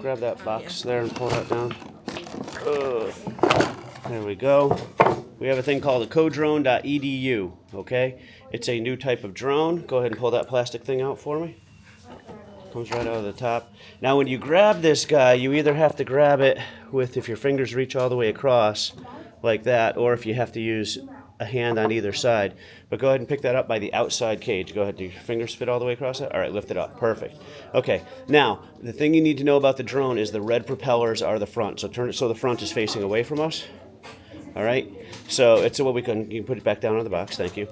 grab that box there and pull that down. There we go. We have a thing called a CoDrone EDU, okay? It's a new type of drone. Go ahead and pull that plastic thing out for me. Comes right out of the top. Now when you grab this guy, you either have to grab it with, if your fingers reach all the way across, like that, or if you have to use a hand on either side. But go ahead and pick that up by the outside cage. Go ahead, do your fingers fit all the way across it? All right, lift it up, perfect. Okay, now, the thing you need to know about the drone is the red propellers are the front. So turn it so the front is facing away from us. All right, so it's what we can, you can put it back down on the box, thank you.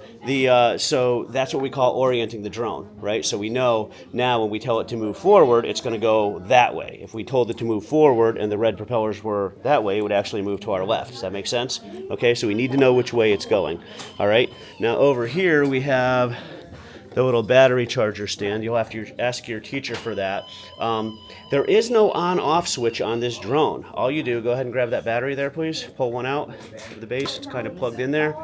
So that's what we call orienting the drone, right? So we know now when we tell it to move forward, it's gonna go that way. If we told it to move forward and the red propellers were that way, it would actually move to our left. Does that make sense? Okay, so we need to know which way it's going. All right, now over here we have the little battery charger stand. You'll have to ask your teacher for that. There is no on-off switch on this drone. All you do, go ahead and grab that battery there, please. Pull one out of the base. It's kind of plugged in there.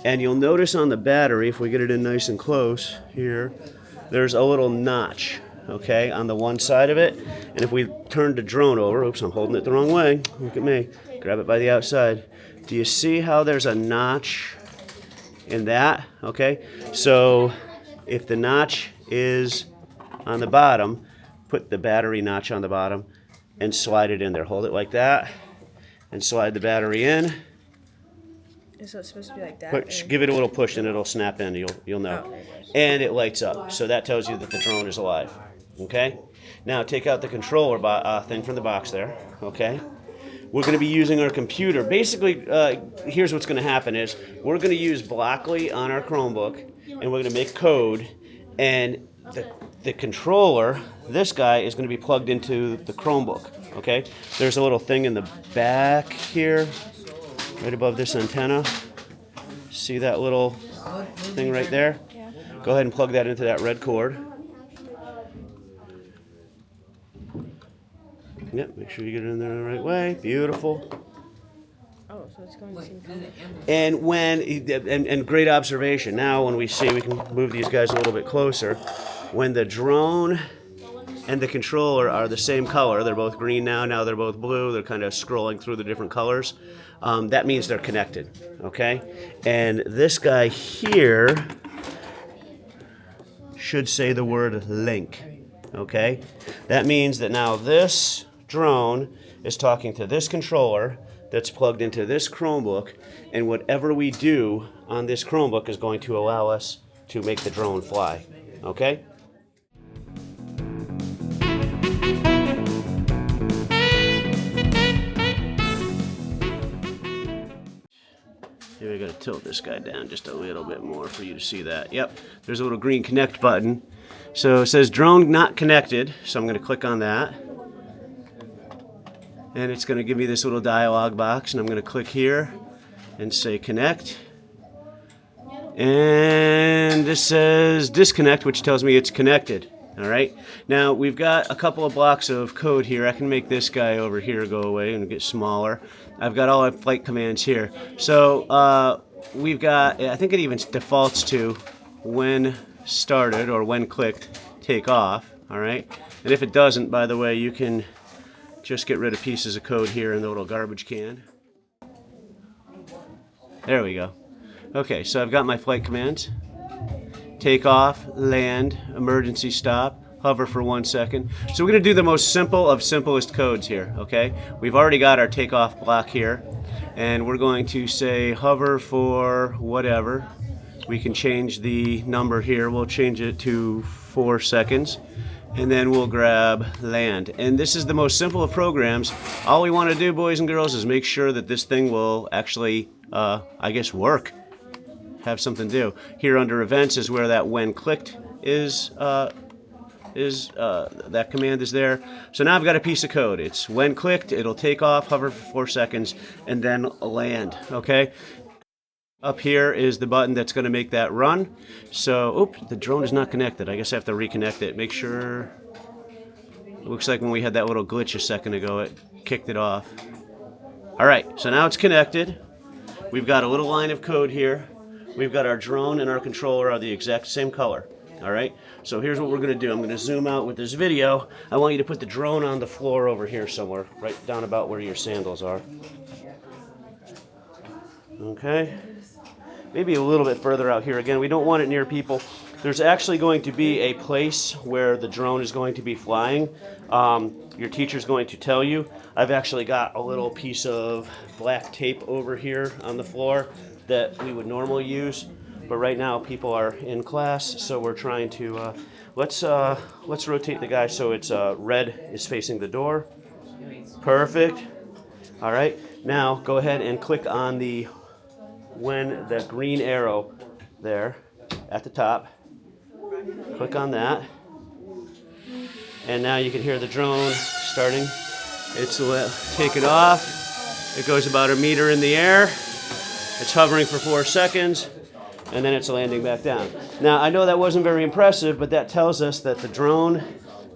And you'll notice on the battery, if we get it in nice and close here, there's a little notch, okay, on the one side of it. And if we turn the drone over, oops, I'm holding it the wrong way. Look at me. Grab it by the outside. Do you see how there's a notch in that? Okay, so if the notch is on the bottom, put the battery notch on the bottom and slide it in there. Hold it like that and slide the battery in. So it's supposed to be like that? Give it a little push and it'll snap in, you'll know. Oh. And it lights up, so that tells you that the drone is alive, okay? Now take out the controller thing from the box there, okay? We're going to be using our computer. Basically, here's what's going to happen is we're going to use Blockly on our Chromebook, and we're going to make code, and the controller, this guy, is going to be plugged into the Chromebook, okay? There's a little thing in the back here, right above this antenna. See that little thing right there? Yeah. Go ahead and plug that into that red cord. Yep, make sure you get it in there the right way. Beautiful. Oh, so it's going the same color. And and great observation. Now when we see, we can move these guys a little bit closer. When the drone and the controller are the same color, they're both green now they're both blue, they're kind of scrolling through the different colors, that means they're connected, okay? And this guy here should say the word link, okay? That means that now this drone is talking to this controller that's plugged into this Chromebook, and whatever we do on this Chromebook is going to allow us to make the drone fly, okay? Here we gotta tilt this guy down just a little bit more for you to see that. Yep, there's a little green connect button. So it says drone not connected, so I'm gonna click on that. And it's going to give me this little dialog box, and I'm going to click here and say connect. And this says disconnect, which tells me it's connected. All right. Now we've got a couple of blocks of code here. I can make this guy over here go away and get smaller. I've got all our flight commands here. So we've got, I think it even defaults to when started or when clicked, take off. All right. And if it doesn't, by the way, you can just get rid of pieces of code here in the little garbage can. There we go. Okay, so I've got my flight commands. Take off, land, emergency stop, hover for 1 second. So we're going to do the most simple of simplest codes here, okay? We've already got our takeoff block here, and we're going to say hover for whatever. We can change the number here. We'll change it to 4 seconds. And then we'll grab land. And this is the most simple of programs. All we want to do, boys and girls, is make sure that this thing will actually, I guess, work. Have something to do. Here under events is where that when clicked is that command is there. So now I've got a piece of code. It's when clicked, it'll take off, hover for 4 seconds, and then land, okay? Up here is the button that's going to make that run. So, oops, the drone is not connected. I guess I have to reconnect it. Make sure. It looks like when we had that little glitch a second ago, it kicked it off. All right, so now it's connected. We've got a little line of code here. We've got our drone and our controller are the exact same color. All right, so here's what we're gonna do. I'm gonna zoom out with this video. I want you to put the drone on the floor over here somewhere, right down about where your sandals are. Okay, maybe a little bit further out here. Again, we don't want it near people. There's actually going to be a place where the drone is going to be flying. Your teacher's going to tell you. I've actually got a little piece of black tape over here on the floor that we would normally use. But right now people are in class, so we're trying to, let's rotate the guy so it's red is facing the door. Perfect. All right, now go ahead and click on the green arrow there at the top. Click on that. And now you can hear the drone starting. It's taken off. It goes about 1 meter in the air. It's hovering for 4 seconds. And then it's landing back down. Now, I know that wasn't very impressive, but that tells us that the drone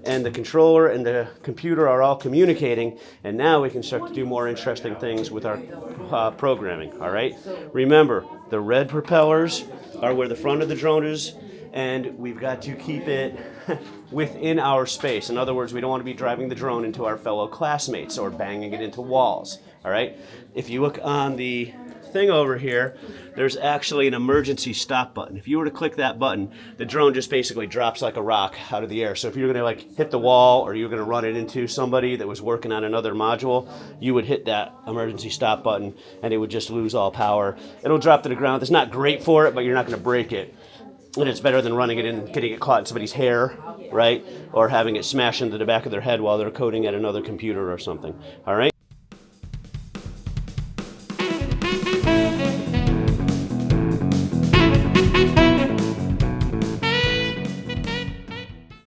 and the controller and the computer are all communicating, and now we can start to do more interesting things with our programming, all right? Remember, the red propellers are where the front of the drone is, and we've got to keep it within our space. In other words, we don't want to be driving the drone into our fellow classmates or banging it into walls, all right? If you look on the thing over here, there's actually an emergency stop button. If you were to click that button, the drone just basically drops like a rock out of the air. So if you're going to like hit the wall or you're going to run it into somebody that was working on another module, you would hit that emergency stop button and it would just lose all power. It'll drop to the ground. It's not great for it, but you're not going to break it. And it's better than running it in, getting it caught in somebody's hair, right? Or having it smash into the back of their head while they're coding at another computer or something. All right?